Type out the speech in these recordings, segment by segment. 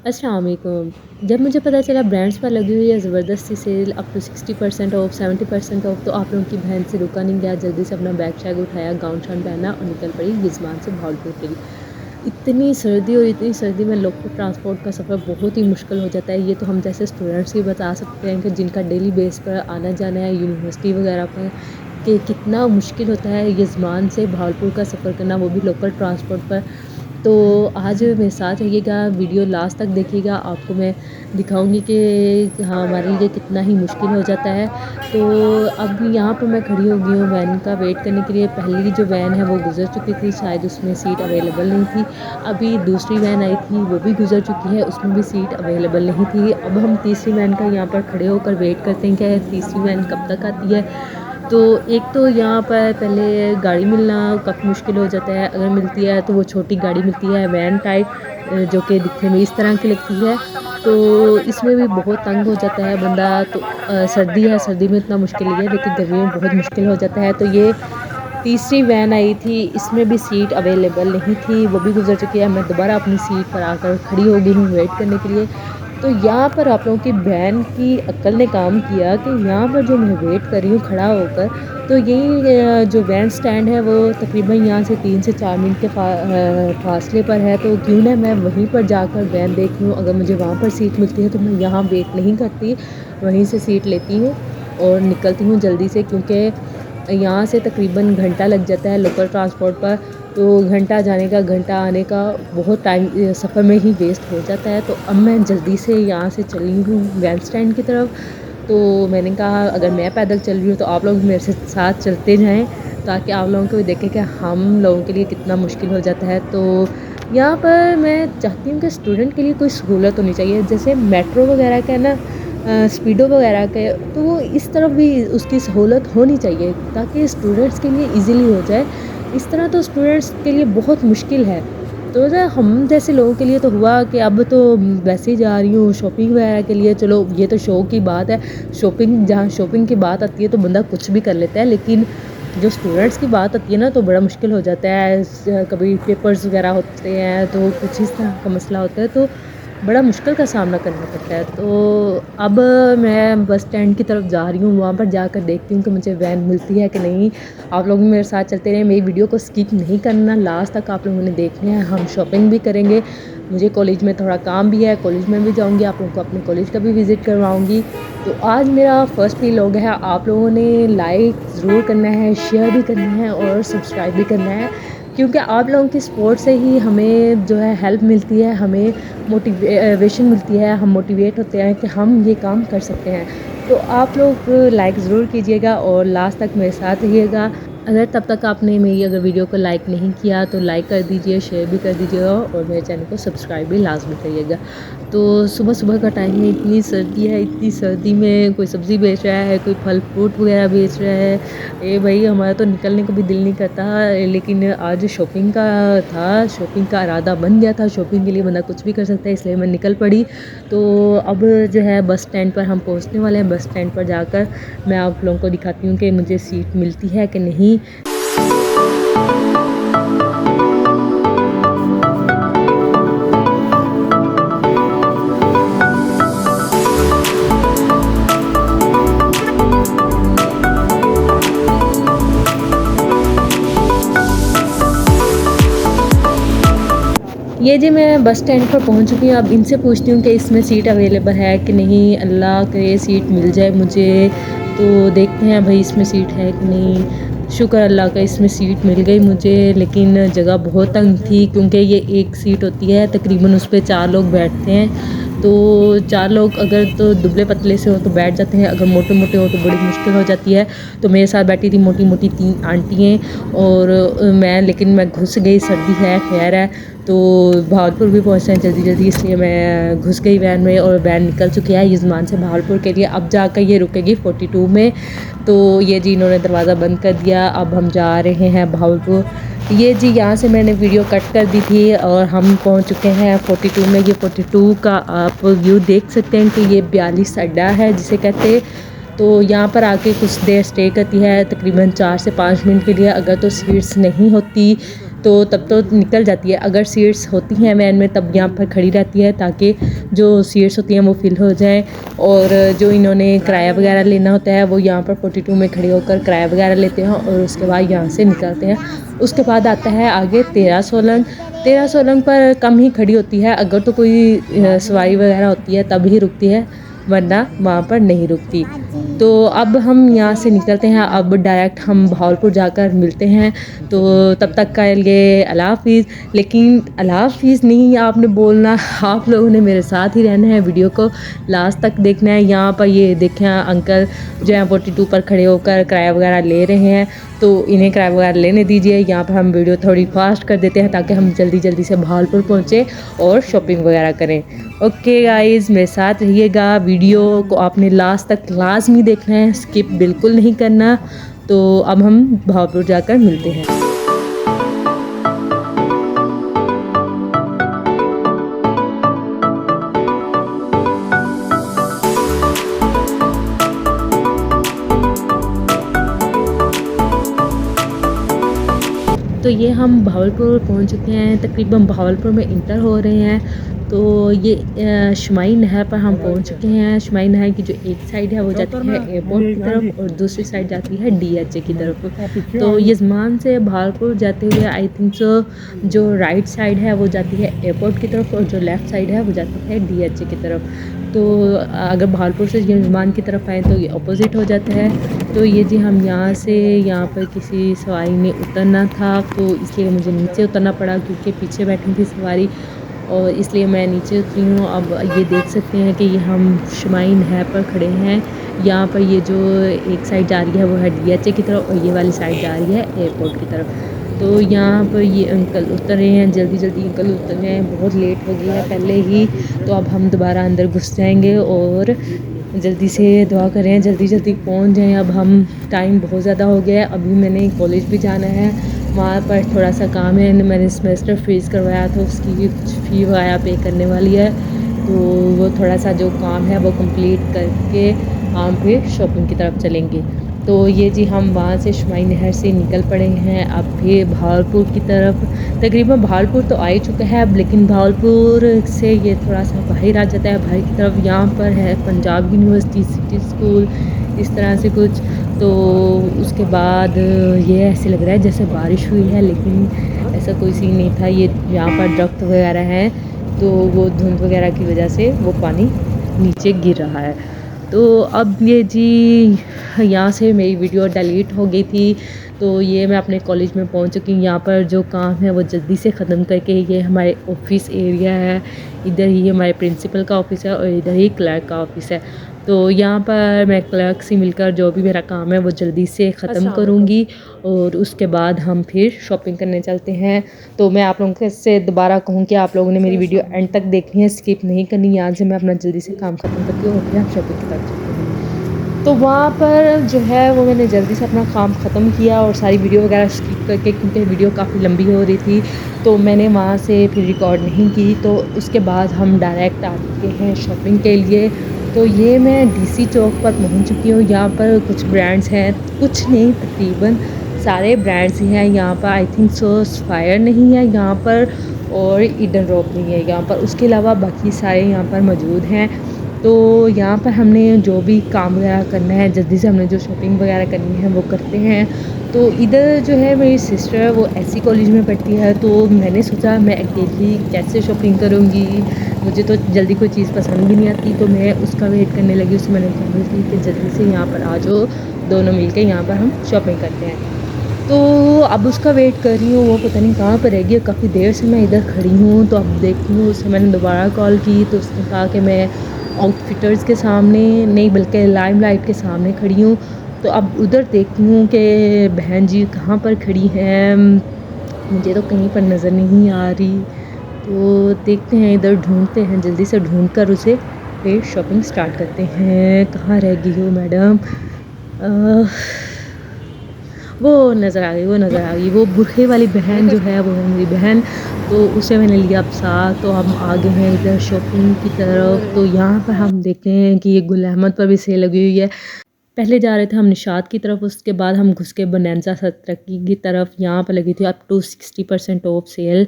अस्सलाम वालेकुम। जब मुझे पता चला ब्रांड्स पर लगी हुई है ज़बरदस्ती sale up to 60% off 70% off, तो आप लोगों की बहन से रुका नहीं गया, जल्दी से अपना बैग शैग उठाया, गाउन शाउन पहना और निकल पड़ी गिजमान से भावलपुर के लिए। इतनी सर्दी और इतनी सर्दी में लोकल ट्रांसपोर्ट का सफ़र बहुत ही मुश्किल हो जाता है। ये तो हम जैसे स्टूडेंट्स ही बता सकते हैं कि जिनका डेली बेस पर आना जाना है यूनिवर्सिटी वगैरह पर, कि कितना मुश्किल होता है गिजमान से भावलपुर का सफ़र करना, वो भी लोकल ट्रांसपोर्ट पर। तो आज मेरे साथ रहिएगा, वीडियो लास्ट तक देखिएगा, आपको मैं दिखाऊंगी कि हाँ हमारे लिए कितना ही मुश्किल हो जाता है। तो अब यहाँ पर मैं खड़ी हो गई हूँ वैन का वेट करने के लिए। पहली जो वैन है वो गुजर चुकी थी, शायद उसमें सीट अवेलेबल नहीं थी। अभी दूसरी वैन आई थी, वो भी गुजर चुकी है, उसमें भी सीट अवेलेबल नहीं थी। अब हम तीसरी वैन का यहाँ पर खड़े होकर वेट करते हैं कि तीसरी वैन कब तक आती है। तो एक तो यहाँ पर पहले गाड़ी मिलना काफ़ी मुश्किल हो जाता है, अगर मिलती है तो वो छोटी गाड़ी मिलती है वैन टाइप, जो कि दिखने में इस तरह की लगती है। तो इसमें भी बहुत तंग हो जाता है बंदा। तो सर्दी है, सर्दी में इतना मुश्किल नहीं है, लेकिन गर्मी में बहुत मुश्किल हो जाता है। तो ये तीसरी वैन आई थी, इसमें भी सीट अवेलेबल नहीं थी, वो भी गुजर चुकी है। मैं दोबारा अपनी सीट पर आकर खड़ी हो गई हूँ वेट करने के लिए। तो यहाँ पर आप लोगों की बहन की अक्ल ने काम किया कि यहाँ पर जो मैं वेट कर रही हूँ खड़ा होकर, तो यही जो वैन स्टैंड है वो तकरीबन यहाँ से 3 से 4 मिनट के फासले पर है। तो क्यों ना मैं वहीं पर जाकर वैन देख लूँ, अगर मुझे वहाँ पर सीट मिलती है तो मैं यहाँ वेट नहीं करती, वहीं से सीट लेती हूँ और निकलती हूँ जल्दी से, क्योंकि यहाँ से तकरीबन घंटा लग जाता है लोकल ट्रांसपोर्ट पर। तो घंटा जाने का घंटा आने का बहुत टाइम सफ़र में ही वेस्ट हो जाता है। तो अब मैं जल्दी से यहाँ से चली हूँ वैन स्टैंड की तरफ। तो मैंने कहा अगर मैं पैदल चल रही हूँ तो आप लोग मेरे से साथ चलते जाएं, ताकि आप लोगों को भी देखें कि हम लोगों के लिए कितना मुश्किल हो जाता है। तो यहाँ पर मैं चाहती हूँ कि स्टूडेंट के लिए कोई सहूलत होनी चाहिए, जैसे मेट्रो वगैरह का ना, स्पीडो वगैरह के, तो वो इस तरफ भी उसकी सहूलत होनी चाहिए ताकि स्टूडेंट्स के लिए इजीली हो जाए। इस तरह तो स्टूडेंट्स के लिए बहुत मुश्किल है। तो ना हम जैसे लोगों के लिए तो हुआ कि अब तो वैसे ही जा रही हूँ शॉपिंग वगैरह के लिए, चलो ये तो शौक की बात है। शॉपिंग, जहाँ शॉपिंग की बात आती है तो बंदा कुछ भी कर लेता है, लेकिन जो स्टूडेंट्स की बात आती है ना तो बड़ा मुश्किल हो जाता है। कभी पेपर्स वगैरह होते हैं तो कुछ इस तरह का मसला होता है, तो बड़ा मुश्किल का सामना करना पड़ता है। तो अब मैं बस स्टैंड की तरफ जा रही हूँ, वहाँ पर जाकर देखती हूँ कि मुझे वैन मिलती है कि नहीं। आप लोग मेरे साथ चलते रहें, मेरी वीडियो को स्किप नहीं करना, लास्ट तक आप लोगों ने देखना है। हम शॉपिंग भी करेंगे, मुझे कॉलेज में थोड़ा काम भी है, कॉलेज में भी जाऊँगी, आप लोगों को अपने कॉलेज का भी विज़िट करवाऊँगी। तो आज मेरा फर्स्ट व्लॉग है, आप लोगों ने लाइक ज़रूर करना है, शेयर भी करना है और सब्सक्राइब भी करना है, क्योंकि आप लोगों की सपोर्ट से ही हमें जो है हेल्प मिलती है, हमें मोटिवेशन मिलती है, हम मोटिवेट होते हैं कि हम ये काम कर सकते हैं। तो आप लोग लाइक ज़रूर कीजिएगा और लास्ट तक मेरे साथ रहिएगा। अगर तब तक आपने मेरी अगर वीडियो को लाइक नहीं किया तो लाइक कर दीजिए, शेयर भी कर दीजिएगा और मेरे चैनल को सब्सक्राइब भी लाजमी करिएगा। तो सुबह सुबह का टाइम है, इतनी सर्दी है, इतनी सर्दी में कोई सब्ज़ी बेच रहा है, कोई फल फ्रूट वगैरह बेच रहा है। ए भाई, हमारा तो निकलने को भी दिल नहीं करता, लेकिन आज शॉपिंग का था, शॉपिंग का इरादा बन गया था, शॉपिंग के लिए बंदा कुछ भी कर सकता है, इसलिए मैं निकल पड़ी। तो अब जो है बस स्टैंड पर हम पहुंचने वाले हैं। बस स्टैंड पर जाकर मैं आप लोगों को दिखाती हूँ कि मुझे सीट मिलती है कि नहीं। ये जी मैं बस स्टैंड पर पहुंच चुकी हूँ। अब इनसे पूछती हूँ कि इसमें सीट अवेलेबल है कि नहीं, अल्लाह करे सीट मिल जाए मुझे। तो देखते हैं भाई इसमें सीट है कि नहीं। शुक्र अल्लाह का, इसमें सीट मिल गई मुझे, लेकिन जगह बहुत तंग थी, क्योंकि ये एक सीट होती है, तकरीबन उस पर 4 लोग बैठते हैं। तो 4 लोग अगर तो दुबले पतले से हो तो बैठ जाते हैं, अगर मोटे मोटे हो तो बड़ी मुश्किल हो जाती है। तो मेरे साथ बैठी थी मोटी मोटी 3 आंटियाँ और मैं, लेकिन मैं घुस गई, सर्दी है खैर है। तो भावलपुर भी पहुंचना है जल्दी जल्दी, इसलिए मैं घुस गई वैन में और वैन निकल चुकी है यजमान से भावलपुर के लिए। अब जाकर ये रुकेगी 42 में। तो ये जी इन्होंने दरवाज़ा बंद कर दिया, अब हम जा रहे हैं भावलपुर। ये जी यहाँ से मैंने वीडियो कट कर दी थी और हम पहुँच चुके हैं 42 में। ये 42 का आप व्यू देख सकते हैं कि ये 42 अड्डा है जिसे कहते हैं। तो यहाँ पर आके कुछ देर स्टे करती है, तकरीबन 4 से 5 मिनट के लिए। अगर तो सीट्स नहीं होती तो तब तो निकल जाती है। अगर सीट्स होती हैं वैन में तब यहाँ पर खड़ी रहती है ताकि जो सीट्स होती हैं वो फिल हो जाए। और जो इन्होंने किराया वगैरह लेना होता है वो यहाँ पर 42 में खड़े होकर किराया वगैरह लेते हैं और उसके बाद यहाँ से निकलते हैं। उसके बाद आता है आगे 13 सोलंग। 13 सोलंग पर कम ही खड़ी होती है, अगर तो कोई सवारी वगैरह होती है तब ही रुकती है, वरना वहाँ पर नहीं रुकती। तो अब हम यहाँ से निकलते हैं, अब डायरेक्ट हम भावलपुर जाकर मिलते हैं। तो तब तक का लिए अल्लाह हाफिज़। लेकिन अल्लाह हाफिज़ नहीं आपने बोलना, आप लोगों ने मेरे साथ ही रहना है, वीडियो को लास्ट तक देखना है। यहाँ पर ये देखें अंकल जो है 42 पर खड़े होकर किराया वगैरह ले रहे हैं, तो इन्हें किराया वगैरह लेने दीजिए। यहाँ पर हम वीडियो थोड़ी फास्ट कर देते हैं ताकि हम जल्दी जल्दी से भावलपुर पहुँचे और शॉपिंग वगैरह करें। ओके गाइज़, मेरे साथ रहिएगा, वीडियो को आपने लास्ट तक लाजमी देखना है, स्किप बिल्कुल नहीं करना। तो अब हम भावलपुर जाकर मिलते हैं। तो ये हम भावलपुर पहुंच चुके हैं, तकरीबन भावलपुर में इंटर हो रहे हैं। तो ये शमाई नहर पर हम पहुंच चुके हैं। शमाई नहर की जो एक साइड है वो जाती है एयरपोर्ट की तरफ और दूसरी साइड जाती है DHA की तरफ। तो यजमान से भावलपुर जाते हुए आई थिंक सो जो राइट साइड है वो जाती है एयरपोर्ट की तरफ और जो लेफ़्ट साइड है वो जाती है DHA की तरफ। तो अगर भावलपुर से यजमान की तरफ आए तो ये अपोज़िट हो जाता है। तो ये जी हम यहाँ पर किसी सवारी ने उतरना था, तो इसलिए मुझे नीचे उतरना पड़ा क्योंकि पीछे बैठी थी सवारी और इसलिए मैं नीचे उतरी हूँ। अब ये देख सकते हैं कि ये हम शमाई नहर पर खड़े हैं। यहाँ पर ये जो एक साइड जा रही है वो है DHA की तरफ और ये वाली साइड जा रही है एयरपोर्ट की तरफ। तो यहाँ पर ये अंकल उतर रहे हैं, जल्दी जल्दी अंकल उतर रहे हैं, बहुत लेट हो गया है पहले ही। तो अब हम दोबारा अंदर घुस जाएंगे और जल्दी से दुआ करें जल्दी जल्दी पहुंच जाएं। अब हम टाइम बहुत ज़्यादा हो गया है, अभी मैंने कॉलेज भी जाना है, वहाँ पर थोड़ा सा काम है। मैंने सेमेस्टर फीस करवाया था, उसकी कुछ फ़ी वगैरह पे करने वाली है। तो वो थोड़ा सा जो काम है वो कंप्लीट करके हम फिर शॉपिंग की तरफ चलेंगे। तो ये जी हम वहाँ से शमाई नहर से निकल पड़े हैं, अब फिर भावलपुर की तरफ। तकरीबन भावलपुर तो आ ही चुका है अब, लेकिन भावलपुर से ये थोड़ा सा बाहर आ जाता है, बाहर की तरफ। यहाँ पर है पंजाब यूनिवर्सिटी सिटी स्कूल, इस तरह से कुछ। तो उसके बाद ये ऐसे लग रहा है जैसे बारिश हुई है, लेकिन ऐसा कोई सीन नहीं था। ये यहाँ पर दरख्त वगैरह हैं, तो वो धुंध वगैरह की वजह से वो पानी नीचे गिर रहा है। तो अब ये जी यहाँ से मेरी वीडियो डिलीट हो गई थी, तो ये मैं अपने कॉलेज में पहुँच चुकी हूँ। यहाँ पर जो काम है वो जल्दी से ख़त्म करके, ये हमारे ऑफिस एरिया है, इधर ही हमारे प्रिंसिपल का ऑफिस है और इधर ही क्लर्क का ऑफिस है। तो यहाँ पर मैं क्लर्क से मिलकर जो भी मेरा काम है वो जल्दी से ख़त्म करूँगी और उसके बाद हम फिर शॉपिंग करने चलते हैं। तो मैं आप लोगों से दोबारा कहूँ कि आप लोगों ने मेरी वीडियो एंड तक देखनी है, स्किप नहीं करनी। यहाँ से मैं अपना जल्दी से काम ख़त्म करती हूँ और फिर हम शॉपिंग की तरफ चलते हैं। तो वहाँ पर जो है वो मैंने जल्दी से अपना काम ख़त्म किया और सारी वीडियो वगैरह स्किप करके, क्योंकि वीडियो काफ़ी लंबी हो रही थी तो मैंने वहाँ से फिर रिकॉर्ड नहीं की। तो उसके बाद हम डायरेक्ट आ चुके हैं शॉपिंग के लिए। तो ये मैं DC चौक पर पहुँच चुकी हूँ। यहाँ पर कुछ ब्रांड्स हैं, कुछ नहीं तकरीबन सारे ब्रांड्स ही हैं यहाँ पर। आई थिंक सो सफायर नहीं है यहाँ पर और ईडन रॉक नहीं है यहाँ पर, उसके अलावा बाकी सारे यहाँ पर मौजूद हैं। तो यहाँ पर हमने जो भी काम वगैरह करना है, जल्दी से हमने जो शॉपिंग वगैरह करनी है वो करते हैं। तो इधर जो है मेरी सिस्टर वो ऐसी कॉलेज में पढ़ती है, तो मैंने सोचा मैं अकेली कैसे शॉपिंग करूँगी, मुझे तो जल्दी कोई चीज़ पसंद भी नहीं आती। तो मैं उसका वेट करने लगी, उससे मैंने कहा थी कि जल्दी से यहाँ पर आ जाओ, दोनों मिल के यहाँ पर हम शॉपिंग करते हैं। तो अब उसका वेट कर रही हूँ, वो पता नहीं कहाँ पर रहेगी, काफ़ी देर से मैं इधर खड़ी हूँ। तो अब देखती हूँ, उससे मैंने दोबारा कॉल की तो उसने कहा कि मैं आउटफिटर्स के सामने नहीं बल्कि लाइमलाइट के सामने खड़ी हूँ। तो अब उधर देखती हूँ कि बहन जी कहाँ पर खड़ी हैं, मुझे तो कहीं पर नज़र नहीं आ रही। तो देखते हैं, इधर ढूंढते हैं, जल्दी से ढूंढ कर उसे फिर शॉपिंग स्टार्ट करते हैं। कहाँ रह गई हो मैडम? वो नज़र आ गई, वो नज़र आ गई, वो बुरखे वाली बहन जो है वो है मेरी बहन। तो उसे मैंने लिया अब साथ। तो हम आगे हैं इधर शॉपिंग की तरफ। तो यहाँ पर हम देखते हैं कि ये गुल अहमद पर भी सेल लगी हुई है। पहले जा रहे थे हम निशात की तरफ, उसके बाद हम घुस के बोनांजा सतरकी की तरफ। यहाँ पर लगी थी अप टू 60% ऑफ सेल।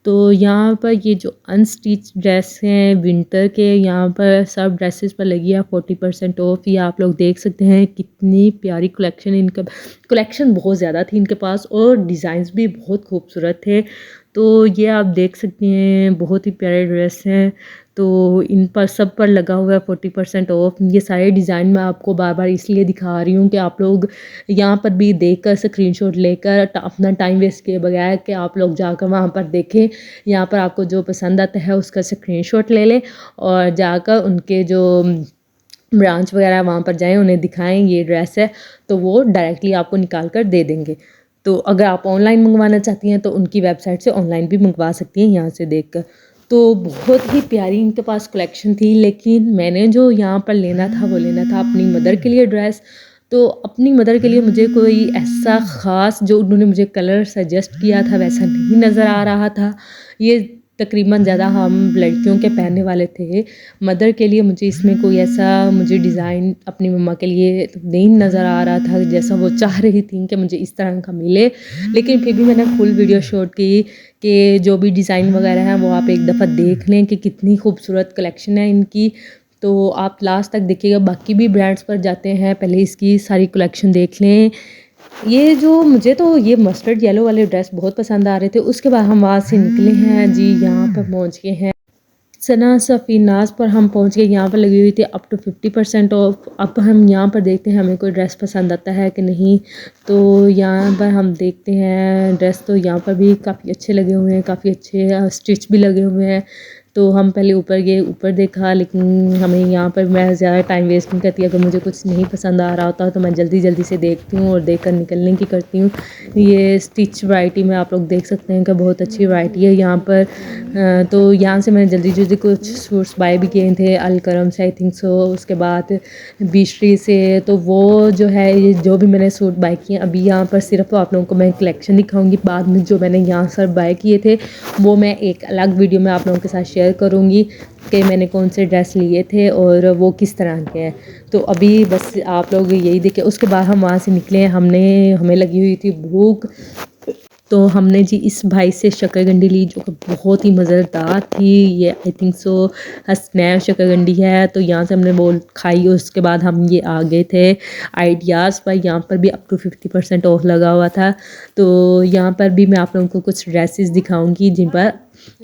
तो यहाँ पर ये जो अनस्टिच ड्रेस हैं विंटर के, यहाँ पर सब ड्रेसेस पर लगी है 40% ऑफ। ये आप लोग देख सकते हैं कितनी प्यारी कलेक्शन इनका, कलेक्शन बहुत ज़्यादा थी इनके पास और डिज़ाइंस भी बहुत खूबसूरत थे। तो ये आप देख सकते हैं बहुत ही प्यारे ड्रेस हैं। तो इन पर सब पर लगा हुआ है 40% ऑफ। ये सारे डिज़ाइन मैं आपको बार बार इसलिए दिखा रही हूँ कि आप लोग यहाँ पर भी देखकर स्क्रीनशॉट लेकर अपना टाइम वेस्ट किए बगैर कि आप लोग जाकर वहाँ पर देखें। यहाँ पर आपको जो पसंद आता है उसका स्क्रीनशॉट ले लें और जाकर उनके जो ब्रांच वगैरह वहाँ पर जाएं, उन्हें दिखाएं ये ड्रेस है, तो वो डायरेक्टली आपको निकाल कर दे देंगे। तो अगर आप ऑनलाइन मंगवाना चाहती हैं तो उनकी वेबसाइट से ऑनलाइन भी मंगवा सकती हैं यहाँ से देखकर। तो बहुत ही प्यारी इनके पास कलेक्शन थी, लेकिन मैंने जो यहाँ पर लेना था वो लेना था अपनी मदर के लिए ड्रेस। तो अपनी मदर के लिए मुझे कोई ऐसा ख़ास जो उन्होंने मुझे कलर सजेस्ट किया था वैसा नहीं नज़र आ रहा था। ये तकरीबन ज़्यादा हम लड़कियों के पहनने वाले थे। मदर के लिए मुझे इसमें कोई ऐसा मुझे डिज़ाइन अपनी मम्मा के लिए नहीं नज़र आ रहा था जैसा वो चाह रही थी कि मुझे इस तरह का मिले। लेकिन फिर भी मैंने फुल वीडियो शूट की कि जो भी डिज़ाइन वगैरह हैं वो आप एक दफ़ा देख लें कि कितनी खूबसूरत कलेक्शन है इनकी। तो आप लास्ट तक देखिएगा, बाकी भी ब्रांड्स पर जाते हैं, पहले इसकी सारी कलेक्शन देख लें। ये जो मुझे तो ये मस्टर्ड येलो वाले ड्रेस बहुत पसंद आ रहे थे। उसके बाद हम वहाँ से निकले हैं जी, यहाँ पर पहुँच गए हैं सना सफ़ीनाज़ पर। हम पहुँच गए, यहाँ पर लगी हुई थी अप टू 50% ऑफ। अब हम यहाँ पर देखते हैं हमें कोई ड्रेस पसंद आता है कि नहीं। तो यहाँ पर हम देखते हैं ड्रेस, तो यहाँ पर भी काफ़ी अच्छे लगे हुए हैं, काफ़ी अच्छे स्टिच भी लगे हुए हैं। तो हम पहले ऊपर गए, ऊपर देखा, लेकिन हमें यहाँ पर मैं ज़्यादा टाइम वेस्ट नहीं करती। अगर मुझे कुछ नहीं पसंद आ रहा होता तो मैं जल्दी जल्दी से देखती हूँ और देखकर निकलने की करती हूँ। ये स्टिच वैरायटी में आप लोग देख सकते हैं कि बहुत अच्छी वैरायटी है यहाँ पर। तो यहाँ से मैंने जल्दी जल्दी कुछ सूट्स बाय भी किए थे अलकरम से, आई थिंक सो। उसके बाद बीशरी से। तो वो जो है ये जो भी मैंने सूट बाय किए अभी यहाँ पर सिर्फ आप लोगों को मैं कलेक्शन दिखाऊंगी। बाद में जो मैंने यहाँ से बाय किए थे वो मैं एक अलग वीडियो में आप लोगों के साथ शेयर करूँगी कि मैंने कौन से ड्रेस लिए थे और वो किस तरह के हैं। तो अभी बस आप लोग यही देखें। उसके बाद हम वहाँ से निकले, हमें लगी हुई थी भूख। तो हमने जी इस भाई से शकरकंदी ली जो कि बहुत ही मज़ेदार थी। ये आई थिंक सो हसनैन शकरकंदी है। तो यहाँ से हमने वो खाई। उसके बाद हम ये आ गए थे आइडियाज़ पर। यहाँ पर भी अप टू 50% ऑफ लगा हुआ था। तो यहाँ पर भी मैं आप लोगों को कुछ ड्रेसेस दिखाऊंगी जिन पर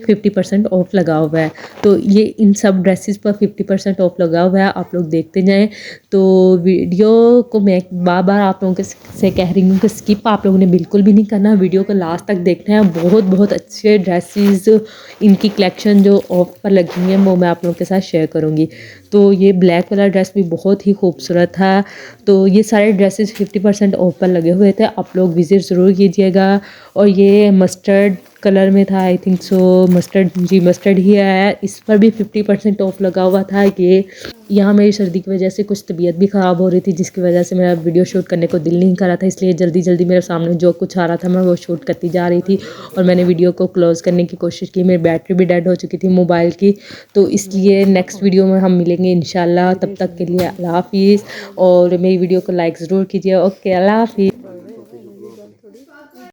50% ऑफ लगा हुआ है। तो ये इन सब ड्रेसेस पर 50% ऑफ लगा हुआ है, आप लोग देखते जाएं। तो वीडियो को मैं बार बार आप लोगों से कह रही हूँ कि स्किप आप लोगों ने बिल्कुल भी नहीं करना, वीडियो को लास्ट तक देखना है। बहुत बहुत अच्छे ड्रेसेस इनकी कलेक्शन जो ऑफ पर लगी हुई है वो मैं आप लोगों के साथ शेयर करूँगी। तो ये ब्लैक वाला ड्रेस भी बहुत ही खूबसूरत था। तो ये सारे ड्रेसेस 50% ऑफ पर लगे हुए थे, आप लोग विज़िट ज़रूर कीजिएगा। और ये मस्टर्ड कलर में था, आई थिंक सो मस्टर्ड, जी मस्टर्ड ही है। इस पर भी 50% ऑफ लगा हुआ था। ये यहाँ मेरी सर्दी की वजह से कुछ तबीयत भी ख़राब हो रही थी जिसकी वजह से मेरा वीडियो शूट करने को दिल नहीं कर रहा था, इसलिए जल्दी जल्दी मेरे सामने जो कुछ आ रहा था मैं वो शूट करती जा रही थी। और मैंने वीडियो को क्लोज़ करने की कोशिश की, मेरी बैटरी भी डेड हो चुकी थी मोबाइल की। तो इसलिए नेक्स्ट वीडियो में हम मिलेंगे इंशाल्लाह। तब तक के लिए अल्लाह हाफिज़ और मेरी वीडियो को लाइक ज़रूर कीजिए। ओके, अल्लाह हाफिज़।